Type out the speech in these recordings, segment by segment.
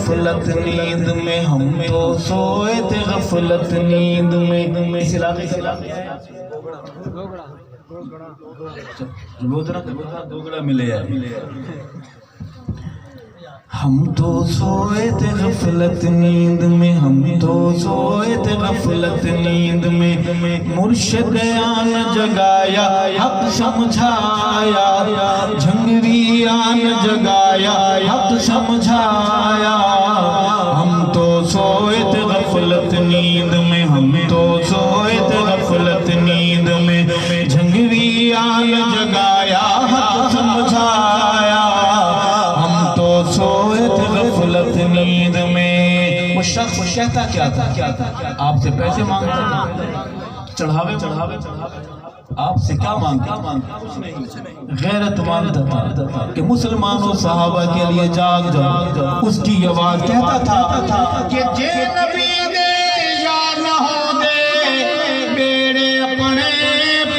غفلت نیند میں، ہم تو سوئے تھے غفلت نیند میں۔ اس علاقے سے دوگڑا ملے ہے۔ ہم تو سوئے تھے غفلت نیند میں، ہم تو سوئے تھے غفلت نیند میں، مرشد آن جگایا حق سمجھایا، جھنگوی آن جگایا حق سمجھایا۔ ہم تو سوئے تھے غفلت نیند میں، ہم تو سوئے تھے غفلت نیند میں، جھنگوی آن جگایا حق سمجھایا۔ ہم تو سوئے تھے غفلت نیند میں۔ وہ شخص کہتا کیا تھا؟ آپ سے پیسے مانگتا، چڑھاوے آپ سے کیا مانگتا؟ غیرت مانگتا تھا کہ مسلمانوں صحابہ کے لیے جاگ جاؤ۔ اس کی آواز کہتا تھا کہ جے نبی دے یا نہ ہو دے، بیڑے اپنے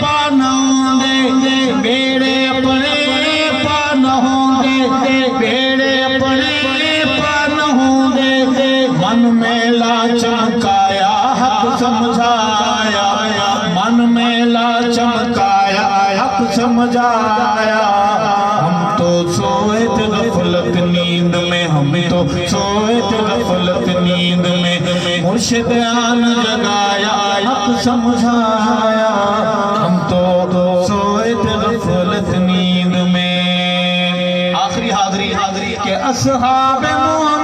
پانوں دے، بیڑے اپنے پانوں دے، بیڑے اپنے پانوں دے، من میں لا چمکایا حق سمجھایا، من میں لا چمکایا حق سمجھایا۔ ہم تو سوئے تھے غفلت نیند میں، ہم تو سوئے تھے غفلت نیند میں، مرشد آن جگایا حق سمجھایا۔ ہم تو سوئے تھے غفلت نیند میں۔ آخری حاضری کہ اصحاب محمد